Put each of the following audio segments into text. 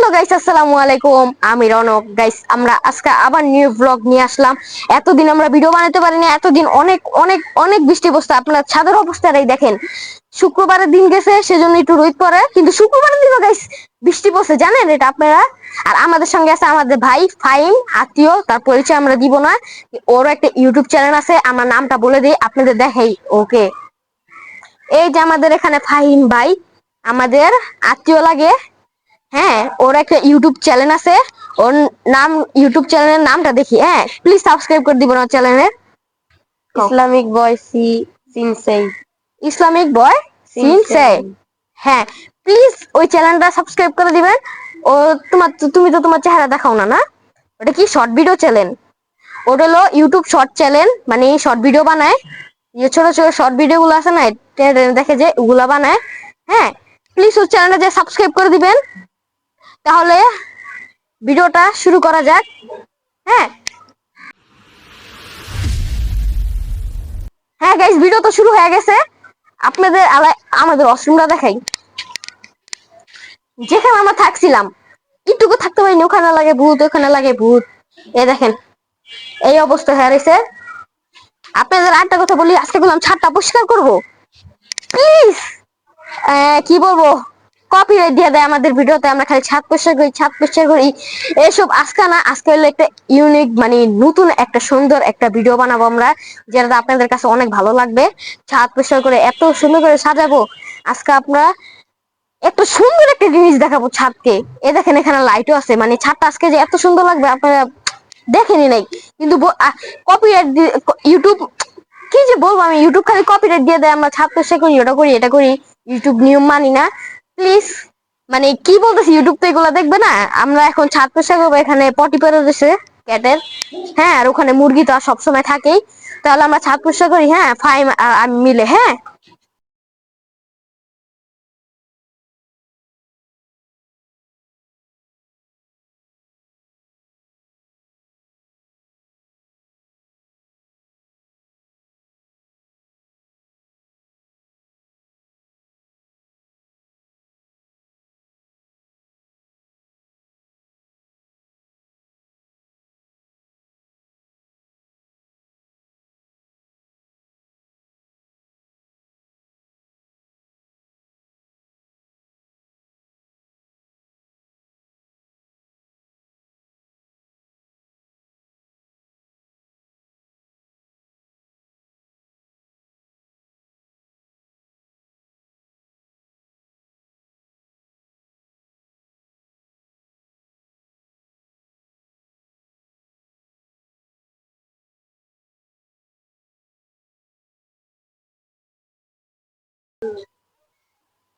Hello guys, আসসালামু আলাইকুম। আমি রনক। গাইস, আমরা আজকে আবার নিউ ব্লগ নিয়ে আসলাম। এতদিন আমরা ভিডিও বানাতে পারিনি, এতদিন অনেক অনেক অনেক বৃষ্টি অবস্থা। আপনারা ছাদের অবস্থাটাই দেখেন। শুক্রবারের দিন গেছে, সেজন্য একটু রোদ পড়ে, কিন্তু শুক্রবারের দিনও গাইস বৃষ্টি পড়ছে, জানেন এটা আপনারা? আর আমাদের সঙ্গে আছে আমাদের ভাই ফাহিম, আত্মীয়। তার পরিচয় আমরা দিব না। ওর একটা ইউটিউব চ্যানেল আছে, আমার নামটা বলে দিই, আপনাদের দেখাই। ওকে, এই যে আমাদের এখানে ফাহিম ভাই, আমাদের আত্মীয় লাগে। হ্যাঁ, ওর একটা ইউটিউব চ্যানেল আছে। ওর নাম, ইউটিউব চ্যানেলের নামটা দেখি। হ্যাঁ, প্লিজ সাবস্ক্রাইব করে দিবেন ওর চ্যানেলের। ইসলামিক বয় সিনসেই। ইসলামিক বয় সিনসে। হ্যাঁ, প্লিজ ওই চ্যানেলটা সাবস্ক্রাইব করে দিবেন। ও তুমি তো তোমার চেহারা দেখাও না, না? ওটা কি শর্ট ভিডিও চ্যানেল? ওটা হলো ইউটিউব শর্ট চ্যানেল, মানে শর্ট ভিডিও বানায়। যে ছোট ছোট শর্ট ভিডিও গুলো আছে না, দেখে যে ওগুলা বানায়। হ্যাঁ, প্লিজ ওর চ্যানেলটা যে সাবস্ক্রাইব করে দিবেন। তাহলে ভিডিওটা শুরু করা যাক। হ্যাঁ হ্যাঁ গাইস, ভিডিও তো শুরু হয়ে গেছে। আপনাদের আমাদের ওয়াশরুমটা দেখাই, যেখানে আমরা থাকছিলাম। একটুকু থাকতে পারিনি, ওখানে লাগে ভূত, ওখানে লাগে ভূত। এই দেখেন, এই অবস্থা হয়ে রয়েছে। আপনাদের আরেকটা কথা বলি, আজকে বললাম ছাদটা পরিষ্কার করবো, প্লিজ। কি বলবো, কপিরাইট দিয়ে দেয় আমাদের ভিডিওতে। আমরা খালি ছাদ পরিষ্কার করি, ছাদ পরিষ্কার করি, এসব। আজকে না, আজকে হলো একটা ইউনিক, মানে নতুন একটা সুন্দর একটা ভিডিও বানাবো আমরা, যেটা আপনাদের কাছে অনেক ভালো লাগবে। ছাদ পরিষ্কার করে এত সুন্দর করে সাজাবো আজকে। আপনারা এত সুন্দর একটা জিনিস দেখাবো ছাদকে। এ দেখেন, এখানে লাইটও আছে, মানে ছাদটা আজকে যে এত সুন্দর লাগবে আপনারা দেখেনি নাই। কিন্তু কপিরাইট, ইউটিউব, কি যে বলবো আমি, ইউটিউব খালি কপিরাইট দিয়ে দেয়। আমরা ছাদ পরিষ্কার করি, ওটা করি, এটা করি, ইউটিউব নিয়ম মানি না। প্লিজ, মানে কি বলতেছি, ইউটিউব তো এগুলো দেখবে না। আমরা এখন ছাদ পরিষ্কার করবো, এখানে পটি পেরে দিয়েছে ক্যাটের। হ্যাঁ, আর ওখানে মুরগি তো আর সবসময় থাকেই। তাহলে আমরা ছাদ পরিষ্কার করি, হ্যাঁ, ফাইম আর আমি মিলে। হ্যাঁ,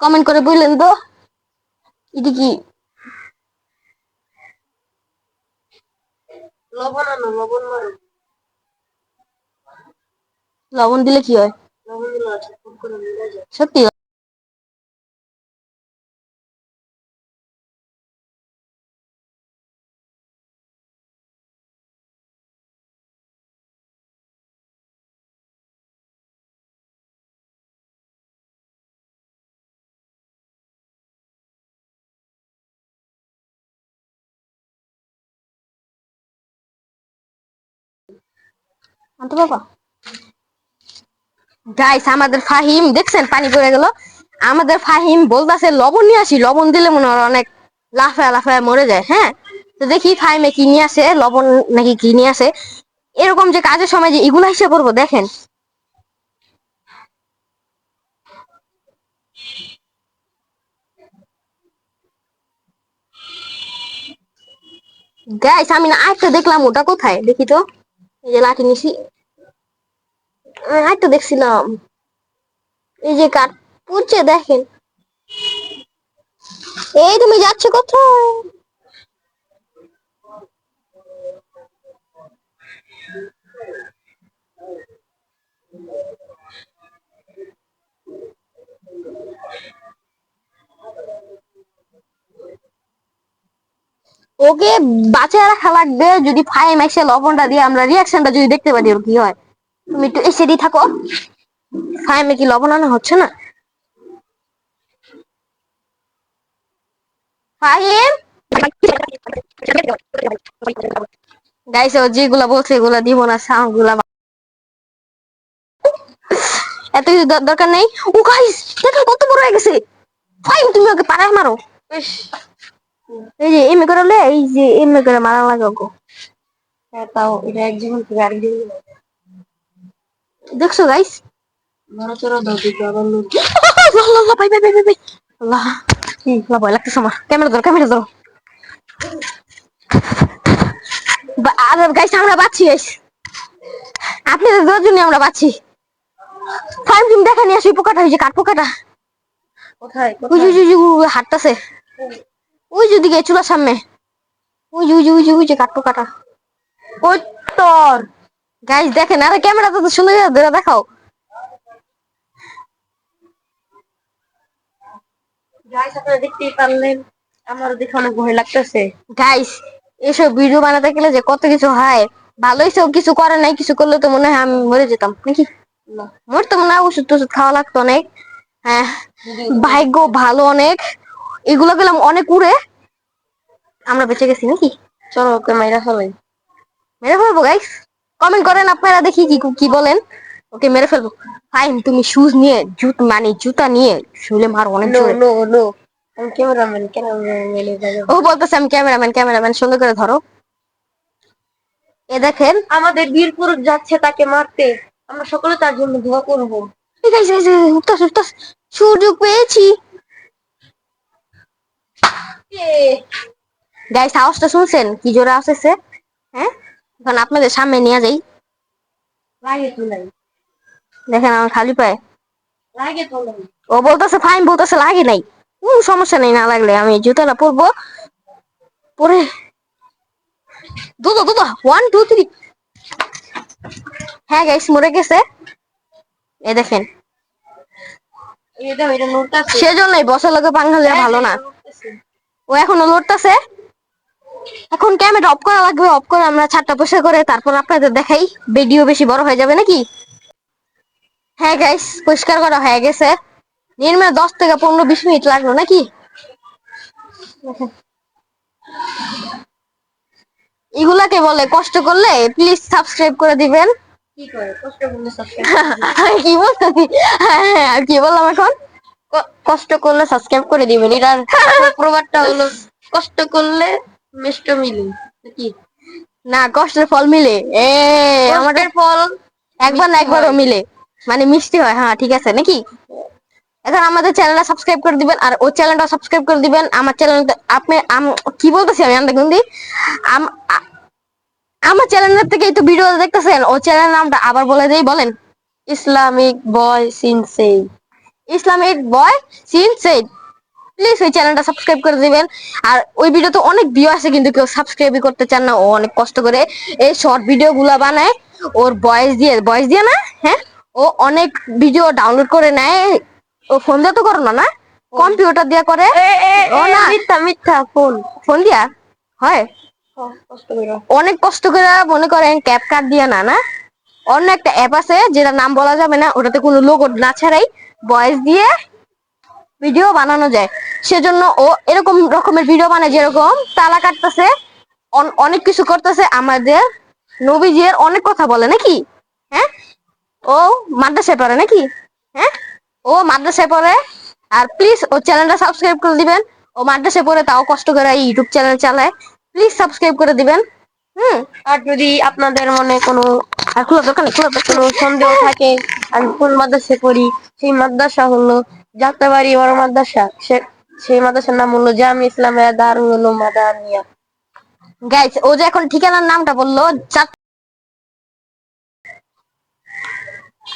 কমেন্ট করে বললেন তো এটা কি লবণ আনো, লবণ মারো। লবণ দিলে কি হয়? লবণ দিলে আছে খুব করে মিলে যায়। সত্যি? আনতে বাবা। গাইস, আমাদের ফাহিম দেখছেন পানি পড়ে গেল। আমাদের ফাহিম বলতেছে লবণ নিয়ে আসি, লবণ দিলে মনে হয় অনেক লাফায় লাফায় মরে যায়। হ্যাঁ, তো দেখি ফাহিমে কি নিয়ে আসে, লবণ নাকি কি নিয়ে আসে। এরকম যে কাজের সময় যে এগুলা হিসেবে করবো, দেখেন। গাইস, আমি না আরেকটা দেখলাম, ওটা কোথায় দেখি তো। এই যে লাঠি নিছি, আরেকটা দেখছিলাম, এই যে কাঠ পুড়ছে, দেখেন। এই তুমি যাচ্ছ কোথায়? ওকে বাঁচিয়ে রাখা লাগবে। যদি ফাইম এসে লবণটা দিয়ে আমরা রিয়াকশনটা যদি দেখতে পারি ওর কি হয়। তুমি একটু এসেই থাকো। ফাইমে কি লবণ আনা হচ্ছে না? ফাহিম, গাইস ও যেগুলা বলছে এগুলা দিব না, সাউন্ড গুলা এত কিছু দরকার নেই। ও গাইস দেখো কত বড় হয়ে গেছে। ভাই তুমি ওকে পাড়ায় মারো। ইস, এই যে এমনি করে লে, এই যে এমনি করে মারা লাগে ওকে। হ্যাঁ, তাও এটা এক জীবন থেকে আরেক জীবন। দেখছো গাইস? নড়াচড়া দাও দেখি আবার লোক। আল্লাহ আল্লাহ ভাই ভাই ভাই ভাই ভাই। আল্লাহ আল্লাহ ভয় লাগতেছে আমার। ক্যামেরা ধরো ক্যামেরা ধরো। আর গাইস আমরা বাঁচছি গাইস, আপনাদের দুজনই আমরা বাঁচছি। ফাইভ তুমি দেখা নিয়ে আসি পোকাটা, ওই যে কাঠ পোকাটা। কোথায় ওই যে কোথায়? ওই যে ওই যে হাঁটতাছে, ওই যে দিকে চুলার সামনে, ওই যে ওই যে ওই যে ওই যে কাঠ পোকাটা। ওই তোর গাইস দেখেন, আরে ক্যামেরাটা তো সুন্দর করে ধরে দেখাও। গাইস আপনারা দেখতেই পারলেন, আমারও দেখে অনেক ভয় লাগতেছে। গাইস এসব ভিডিও বানাতে গেলে যে কত কিছু হয়। ভালোই সব কিছু করে নাই, কিছু করলে তো মনে হয় আমি মরে যেতাম নাকি। না, মরতাম না, ওষুধ টষুধ খাওয়া লাগতো অনেক। হ্যাঁ, ভাগ্য ভালো অনেক, এগুলো গেলাম অনেক উড়ে আমরা বেঁচে গেছি নাকি। চলো ওকে মাইরা ফেলাই। মেরে ফেলবো গাইস, কমেন্ট করেন আপনারা দেখি কি কি বলেন। ওকে মেরে ফেলবো। ফাইন তুমি শুজ নিয়ে মানে জুতা নিয়ে শুলে মারো অনেক নো জোরে। নো নো, আমি ক্যামেরাম্যান ক্যামেরাম্যান যাবে। ও বলতেছে আমি ক্যামেরাম্যান, ক্যামেরাম্যান সুন্দর করে ধরো। এ দেখেন আমাদের বীর পুরুষ যাচ্ছে তাকে মারতে, আমরা সকলে তার জন্য দোয়া করবো। উঠতাস উঠতাস, সুযোগ পেয়েছি। গাইস আওয়াজটা শুনছেন কি জোরে আসছে? হ্যাঁ, এখন আপনাদের সামনে নিয়ে যাই। লাগে তো নাই, দেখেন আমার খালি পায়ে। লাগে তো নাই। ও বলতেছে ফাইন, বলতেছে লাগে নাই। সমস্যা নেই, না লাগলে আমি জুতাটা পরবো, পরে দুদো দুদো 1 2 3। হ্যাঁ গাইস মরে গেছে, এ দেখেন। এটা এটা নড়তাছে। সেজন্যই বছর লোকে বাঙালি হ্যাঁ, ভালো এটা না। নড়তাছে। ও এখনো লড়তাছে। এখন ক্যামেরা অফ করা লাগবে, অফ করে আমরা ছাদটা পরিষ্কার করে তারপর আপনাদের দেখাই। ভিডিও বেশি বড় হয়ে যাবে নাকি। হ্যাঁ গাইস পরিষ্কার করা হয়ে গেছে, নির্মাণ 10 থেকে 15 20 মিনিট লাগলো নাকি। এগুলাকে বলে কষ্ট করলে। প্লিজ সাবস্ক্রাইব করে দিবেন। কি করে কষ্ট করলে সাবস্ক্রাইব করে দিবেন? আমি কি বলতেছি, হ্যাঁ আর কি বললাম এখন। কষ্ট করলে সাবস্ক্রাইব করে দিবেন, এটার প্রবাদটা হলো কষ্ট করলে মিষ্ট মিলে নাকি। না কষ্টের ফল মিলে, এ আমাদের কষ্টের ফল একবার না মিষ্টি একবারও হয়। মিলে, মানে মিষ্টি হয়। হ্যাঁ ঠিক আছে নাকি। এখন আমাদের চ্যানেলটা সাবস্ক্রাইব করে দিবেন, আর ও চ্যানেলটা সাবস্ক্রাইব করে দিবেন। আমার চ্যানেলটা আপনি কি বলতেছি আমি আন্দা গুন্দি। আমার চ্যানেলের থেকে এই তো ভিডিও দেখতেছেন, ও চ্যানেলের নামটা আবার বলে দেই, বলেন। ইসলামিক বয় সিনসেই। Islamic boy sin said. Please ওই চ্যানেলটা সাবস্ক্রাইব করে দিবেন। আর ওই ভিডিওতে অনেক ভিউ আছে কিন্তু কেউ সাবস্ক্রাইবই করতে চান না। ও অনেক কষ্ট করে এই শর্ট ভিডিও গুলা বানায়, ওর ভয়েস দিয়ে না। হ্যাঁ, ও অনেক ভিডিও ডাউনলোড করে নেয়। ও ফোন দিয়ে তো করো না, না কম্পিউটার দিয়ে করে। ও না মিথ্যা মিথ্যা ফোন। ফোন দিয়া হয়। কষ্ট করে অনেক কষ্ট করে মনে করেন ক্যাপকাট দিয়ে না, না অন্য একটা অ্যাপ আছে যেটা নাম বলা যাবে না, ওটাতে কোনো লোগো না ছাড়াই ভয়েস দিয়ে ভিডিও বানানো যায়। সেজন্য ও এরকম রকমের ভিডিও বানায়, যেরকম তালা কাটতেছে, অনেক কিছু করতেছে, আমাদের নবীজির অনেক কথা বলে নাকি। হ্যাঁ, ও মাদ্রাসায় পড়ে নাকি। হ্যাঁ, ও মাদ্রাসায় পড়ে। আর প্লিজ ও চ্যানেলটা সাবস্ক্রাইব করে দিবেন। ও মাদ্রাসায় পড়ে তাও কষ্ট করে ইউটিউব চ্যানেল চালায়। প্লিজ সাবস্ক্রাইব করে দিবেন। হুম, আর যদি আপনাদের মনে কোনো আর খোলা দোকানে খোলা দোকানে। কোনো সন্দেহ থাকে আমি কোন মাদ্রাসায় পড়ি, সেই মাদ্রাসা হলো যাত্রাবাড়ি বড় মাদ্রাসা। সেই মাদ্রাসার নাম হলো জামি ইসলামিয়া দারুল উলুম মাদানিয়া। গাইস ও যে এখন ঠিকানার নামটা বললো,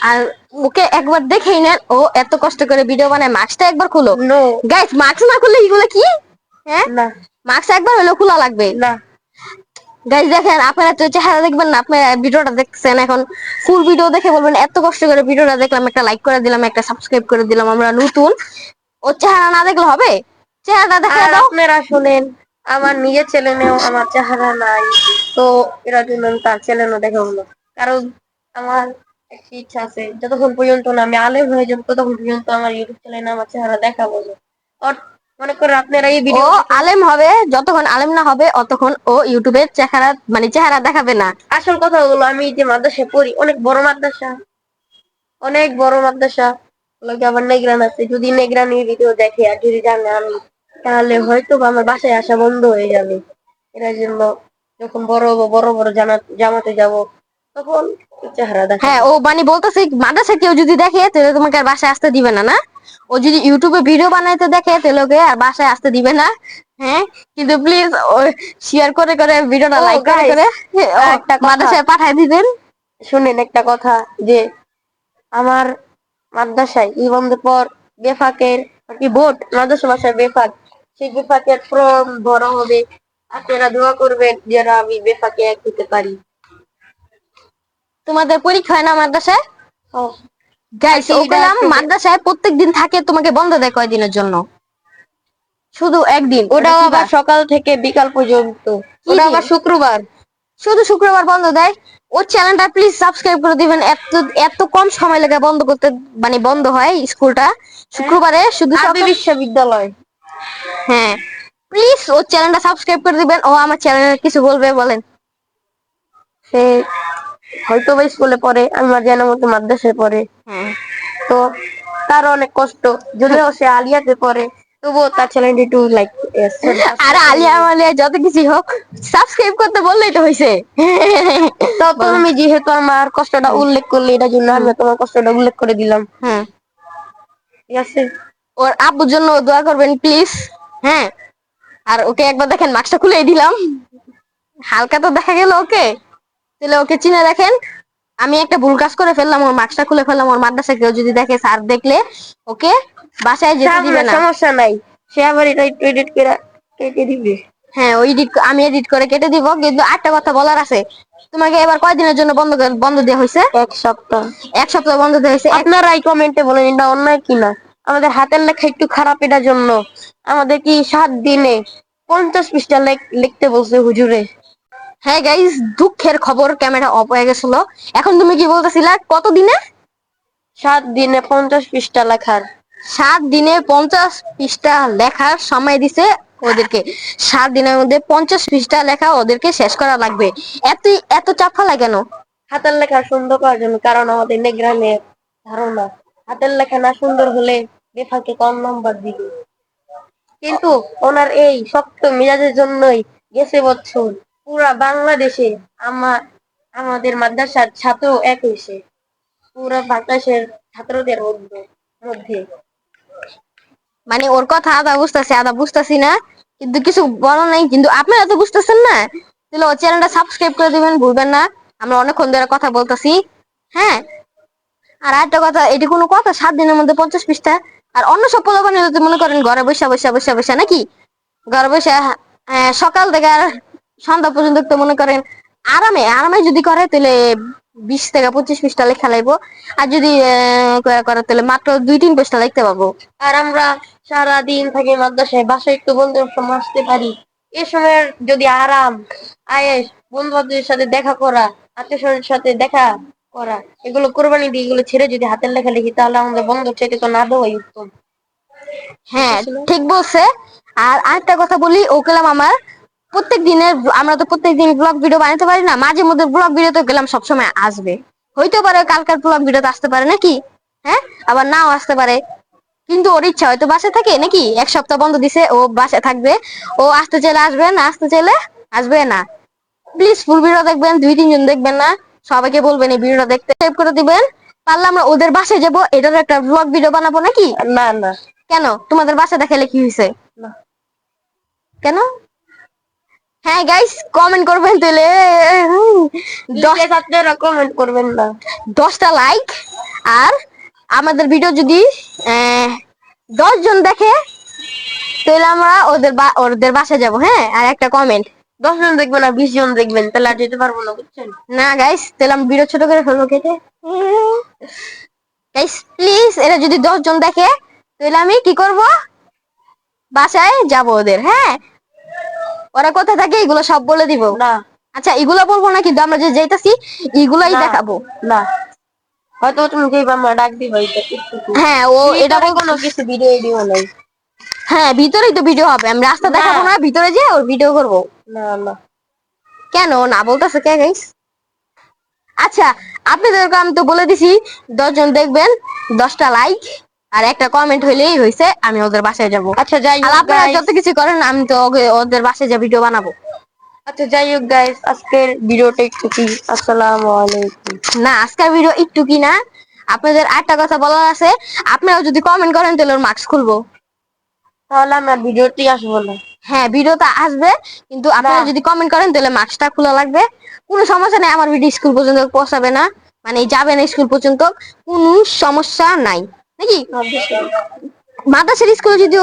আর ওকে একবার দেখেই নেন, ও এত কষ্ট করে ভিডিও বানায়। মাস্কটা একবার খুলো নো, গাইস, মাস্ক না খুললে এগুলো কি। হ্যাঁ, না মাস্ক একবার হলো খোলা লাগবে। না। গাইস দেখেন, আপনারা তো চেহারা দেখবেন না, আপনারা ভিডিওটা দেখছেন, এখন ফুল ভিডিও দেখে বলবেন এত কষ্ট করে ভিডিওটা দেখলাম, একটা লাইক করে দিলাম, একটা সাবস্ক্রাইব করে দিলাম, আমরা নতুন। ও চেহারা না দেখলে হবে, চেহারাটা দেখা আর দাও। আপনারা শুনেন, আমার নিজের চ্যানেলেও আমার চেহারা নাই, তো এরা জন্য আমি তার চ্যানেলও দেখাবো না। কারণ আমার একটা ইচ্ছা আছে, যতক্ষণ পর্যন্ত না আমি আলেম হয়ে যাবো ততক্ষণ পর্যন্ত আমার ইউটিউব চ্যানেলে আমার চেহারা দেখাবো না। মনে করো আপনারা এই ও ভিডিও দেখেন, আলেম হবে, যতক্ষণ আলেম না হবে অতক্ষণ ও ইউটিউবে চেহারা মানে চেহারা দেখাবে না। আসল কথা হলো আমি যে মাদ্রাসায় পড়ি অনেক বড় মাদ্রাসা, অনেক বড় মাদ্রাসা, লোকে আবার নেগরান আছে, যদি নেগরানির ভিডিও দেখে আর যদি জানে আমি, তাহলে হয়তো বা আমার বাসায় আসা বন্ধ হয়ে যাবে। এর জন্য যখন বড় বড় বড় জামাতে যাব তখন চেহারা হ্যাঁ, দেখাবো। ও মানে বলতেছে মাদ্রাসা কেউ যদি দেখে তাহলে তোমাকে আর বাসায় আসতে দিবে না। না, ও যদি ইউটিউবে ভিডিও বানাইতে দেখে তাহলে ওকে আর বাসায় আসতে দিবে না। হ্যাঁ, কিন্তু প্লিজ ও শেয়ার করে করে ভিডিওটা ও লাইক করে গাইস, করে ও আর একটা কথা মাদ্রাসায় পাঠায় দিবেন। শুনেন, একটা কথা, যে আমার মাদ্রাসায় নিবন্ধের পর বেফাকের আর কি বোর্ড, মাদ্রাসা ভাষায় বেফাক, সেই বেফাকের ফর্ম ভরা হবে। আপনারা দোয়া করবেন যেন আমি বেফাকে এক হতে পারি। তোমাদের পরীক্ষা হয় না মাদ্রাসায়? ও, আর গাইস, কি ও এটা কইলাম একটু মাদ্রাসায় প্রত্যেকদিন থাকে, তোমাকে বন্ধ দেয় কয়দিনের জন্য? শুধু একদিন, ওটা ওটাও কি আবার বার? সকাল থেকে বিকাল পর্যন্ত, কি ওটা দিন? আবার শুক্রবার। শুধু শুক্রবার বন্ধ দেয়? ওর চ্যানেলটা প্লিজ সাবস্ক্রাইব করে দিবেন। এত এত কম সময় লাগে বন্ধ করতে, মানে বন্ধ হয় স্কুলটা হ্যাঁ, শুক্রবারে শুধু আরবি সকাল। বিশ্ববিদ্যালয়। হ্যাঁ, প্লিজ ওর চ্যানেলটা সাবস্ক্রাইব করে দিবেন। ও আমার চ্যানেলে কিছু বলবে, বলেন। সে হয়তো বা স্কুলে পড়ে, আমার জানার মতো মাদ্রাসায় পড়ে, হ্যাঁ, তো তার অনেক কষ্ট, যদিও সে আলিয়াতে পড়ে, তবুও তার চ্যানেলটি একটু লাইক সরি আর সাবস্ক্রাইব করে আলিয়া দিবেন। মালিয়া যত কিছু হোক, সাবস্ক্রাইব করতে বললেই তো হয়েছে। তো বলেন। তুমি যেহেতু আমার কষ্টটা হুম, উল্লেখ করলে, এটার জন্য হুম, আমি তোমার কষ্টটা উল্লেখ করে দিলাম, হুম। ঠিক আছে? ওর আব্বুর জন্য দোয়া করবেন প্লিজ। হ্যাঁ, আর ওকে একবার দেখেন মাস্কটা খুলে দিলাম, হালকা তো দেখা গেল ওকে, তাহলে ওকে চিনে দেখেন। আমি একটা ভুল কাজ করে ফেললাম, ওর মাস্কটা খুলে ফেললাম। ওর মাদ্রাসা কেউ যদি দেখে, স্যার দেখলে ওকে বাসায় যেতে দিবে না। সমস্যা নাই, সে আবার এটা একটু এডিট করে কেটে দিবে। হ্যাঁ, ওই আমি এডিট করে কেটে দিব। কিন্তু একটা কথা বলার আছে, তোমাকে এবার কয়দিনের জন্য বন্ধ দেওয়া হয়েছে? 1 সপ্তাহ। 1 সপ্তাহ বন্ধ দেওয়া হয়েছে। আপনারাই কমেন্টে বলেন এটা অন্যায় কিনা। আমাদের হাতের লেখা একটু খারাপ, এটার জন্য আমাদের কি 7 দিনে 50 পৃষ্ঠা লিখতে বলছে হুজুরে। হ্যাঁ গাইস, দুঃখের খবর, ক্যামেরা অফ হয়ে গেছিল। এখন তুমি কি বলতেছিলা, কত দিনে? 7 দিনে 50 পৃষ্ঠা লেখার। 7 দিনে 50 পৃষ্ঠা লেখার সময় দিছে ওদেরকে। 7 দিনের মধ্যে 50 পৃষ্ঠা লেখা ওদেরকে শেষ করা লাগবে। এত এত চাপ ফেলা কেন? হাতের লেখা সুন্দর করার জন্য, কারণ আমাদের নিগ্রানের ধারণা হাতের লেখা না সুন্দর হলে বেফাকে কম নাম্বার দিবে। কিন্তু ওনার এই শক্ত মেজাজের জন্যই গেছে বছর পুরা বাংলাদেশে আমার আমাদের মাদ্রাসার ছাত্র এক হয়েছে, পুরা বাংলাদেশের ছাত্রদের মধ্যে। মানে ওর কথা আদা বুঝতেছি আদা বুঝতেছি না, কিন্তু কিছু বলা নাই। কিন্তু আপনারা তো বুঝতেছেন না, তাহলে ওর চ্যানেলটা সাবস্ক্রাইব করে দিবেন, ভুলবেন না। আমরা অনেকক্ষণ ধরে কথা বলতেছি। হ্যাঁ, আর একটা কথা, এটি কোনো কথা? 7 দিনের মধ্যে 50 পৃষ্ঠা। আর অন্য সব পোলাপানি যদি মনে করেন ঘরে বসে বসে বসে বসে নাকি, ঘরে বসে সকাল থেকে আর সন্ধ্যা পর্যন্ত তো মনে করেন আরামে আরামে যদি করে, তাহলে 20 থেকে 25 পৃষ্ঠা লেখা লাগবো। আর যদি করে তাহলে মাত্র 2-3 পৃষ্ঠা লিখতে পারবো। আর আমরা সারা দিন থাকি মাদ্রাসায়, বাসায় একটু বন্ধুর সময় আসতে পারি। এ সময়ের যদি আরাম, আয়েশ, বন্ধু বান্ধবের সাথে দেখা করা, আত্মীয় স্বজনের সাথে দেখা করা, এগুলো কোরবানি দিয়ে এগুলো ছেড়ে যদি হাতের লেখা লিখি, তাহলে আমাদের বন্ধুর চাইতে তো না দেওয়াই উত্তম। হ্যাঁ, বুঝতেছিল? ঠিক বলছে। আর আরেকটা কথা বলি, ও গেলাম আমার প্রত্যেক দিনের, আমরা তো প্রত্যেক দিন ব্লগ ভিডিও বানাতে পারি না, মাঝে মধ্যে ব্লগ ভিডিও তো গেলাম সবসময় আসবে। হইতে পারে কালকার ব্লগ ভিডিওতে আসতে পারে নাকি, হ্যাঁ, আবার নাও আসতে পারে। কিন্তু ওর ইচ্ছা, হয়তো বাসায় থাকে নাকি, 1 সপ্তাহ বন্ধ দিছে, ও বাসায় থাকবে। ও আসতে চাইলে আসবে, না আসতে চাইলে আসবে না। প্লিজ ফুল ভিডিও দেখবেন, 2-3 জন দেখবেন না, সবাইকে বলবেন এই ভিডিওটা দেখতে, সেভ করে দিবেন। পারলে আমরা ওদের বাসায় যাবো, এটার একটা ব্লগ ভিডিও বানাবো নাকি? না না কেন, তোমাদের বাসায় দেখালে কি হয়েছে? না, কেন? হ্যাঁ গাইস, কমেন্ট করবেন তাহলে। দশ প্লিজ আপনারা কমেন্ট করবেন না। 10টা লাইক, আর আমাদের ভিডিও যদি 10 জন দেখে, তাহলে আমরা ওদের বাসায় যাব। হ্যাঁ, আর একটা কমেন্ট। 10 জন দেখবেন না, 20 জন দেখবেন, তাহলে আর যেতে পারবো না, বুঝছেন? না গাইস, তাহলে আমি ভিডিও ছোট করে ফেলবো কেটে। গাইস প্লিজ, এটা যদি 10 জন দেখে, তাহলে আমি কি করব, বাসায় যাব ওদের। হ্যাঁ, ওরা কোথায় থাকে এগুলো সব বলে দিব। না আচ্ছা, এগুলো বলবো না, কিন্তু আমরা যে যাইতাছি এগুলাই না দেখাবো। না, হয়তো তুমি যেই আমরা ডাক দিবা, এটা একটু হ্যাঁ, ও এটা ভিতরে বল। কোনো কিছু ভিডিও এডিও নাই। হ্যাঁ ভিতরেই তো ভিডিও হবে, আমি রাস্তা না দেখাবো না, ভিতরে যেয়ে ওর ভিডিও করব। না না, কেন না বলতেছে কে গাইস? আচ্ছা আপনাদেরকে আমি তো বলে দিছি 10 জন দেখবেন, 10টা লাইক আর একটা কমেন্ট হইলেই হইছে, আমি ওদের বাসায় যাব। আচ্ছা যাই আর হোক আপনারা গাইস, যত কিছু করেন আমি তো ওদের বাসায় যা ভিডিও বানাবো। আচ্ছা যাই হোক গাইস, আজকের ভিডিওটা একটু কি, আসসালামু আলাইকুম। না আজকের ভিডিও একটু কি না, আপনাদের আরেকটা কথা বলার আছে, আপনারাও যদি কমেন্ট করেন তাহলে ওর মার্কস খুলবো। তাহলে আমরা ভিডিওতে আসবো না। হ্যাঁ ভিডিওটা আসবে, কিন্তু না আপনারা যদি কমেন্ট করেন তাহলে মার্কসটা খোলা লাগবে। কোনো সমস্যা নেই, আমার ভিডিও স্কুল পর্যন্ত পৌঁছাবে না, মানে যাবে না স্কুল পর্যন্ত, কোনো সমস্যা নাই নাকি? মাদ্রাসার স্কুলে যদি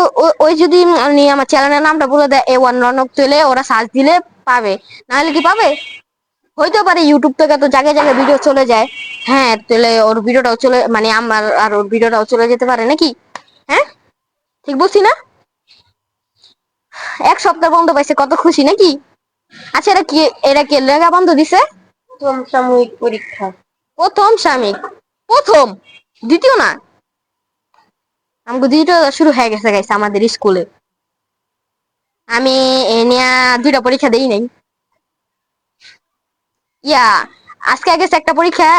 ওই যদি উনি আমার চ্যানেলের নামটা বলে দেয় A1 রনক, চলে ওরা সার্চ দিলে পাবে, না হলে কি পাবে? হইতে পারে ইউটিউব থেকে তো জায়গায় জায়গায় ভিডিও চলে যায়, হ্যাঁ তাহলে ওর ভিডিওটাও চলে, মানে আমার আর ওর ভিডিওটাও চলে যেতে পারে নাকি? হ্যাঁ ঠিক বলছি না? 1 সপ্তাহ বন্ধ পাইছে, কত খুশি নাকি? আচ্ছা এরা কি লেগা বন্ধ দিছে? প্রথম সাময়িক পরীক্ষা। প্রথম সাময়িক, প্রথম, দ্বিতীয় না, আমাকে দ্বিতীয় শুরু হয়ে গেছে গাইছে আমাদের স্কুলে। আমি এ নিয়ে 2টা পরীক্ষা দেই নাই। ইয়া আজকে গেছে একটা পরীক্ষা,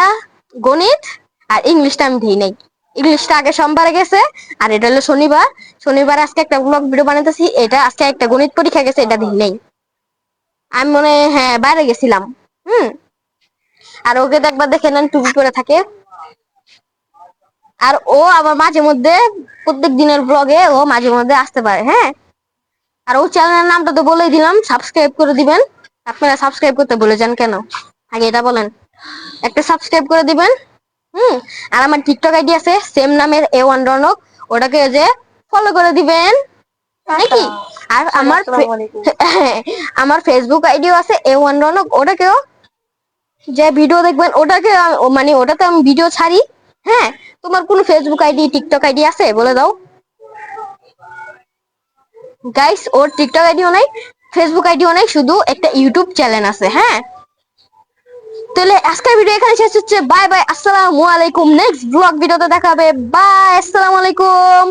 গণিত, আর ইংলিশটা আমি দিই নাই। ইংলিশটা আগে সোমবারে গেছে, আর এটা হলো শনিবার। শনিবার আজকে একটা ব্লগ ভিডিও বানাইতেছি, এটা আজকে একটা গণিত পরীক্ষা গেছে, এটা দিই নাই। আমি মনে হয় হ্যাঁ বাইরে গেছিলাম। হুম। আর ওকে তো একবার দেখে নেন টুপি পরে থাকে। আর ও আবার মাঝে মধ্যে, প্রত্যেক দিনের ব্লগে ও মাঝে মধ্যে আসতে পারে, হ্যাঁ। আর ও চ্যানেলের নামটা তো বলেই দিলাম, সাবস্ক্রাইব করে দিবেন। আপনারা সাবস্ক্রাইব করতে ভুলে যান কেন, আগে এটা বলেন। একটা সাবস্ক্রাইব করে দিবেন। হুম। আর আমার টিকটক আইডি আছে সেম নামের A1 রনক, ওটাকে যে ফলো করে দিবেন নাকি? আর আমার আসসালামু আলাইকুম। আমার ফেসবুক আইডিও আছে A1 রনক, ওটাকেও যে ভিডিও দেখবেন ওটাকে মানে ওটাতে আমি ভিডিও ছাড়ি। হ্যাঁ তোমার কোন ফেসবুক আইডি টিকটক আইডি আছে বলে দাও গাইস। ওর টিকটক আইডিও নাই, ফেসবুক আইডিও নাই, শুধু একটা ইউটিউব চ্যানেল আছে, হ্যাঁ। তাহলে আজকের ভিডিও এখানে শেষ হচ্ছে, বাই বাই, আসসালামু আলাইকুম। নেক্সট ব্লগ ভিডিওতে দেখা হবে, বাই, আসসালামু আলাইকুম।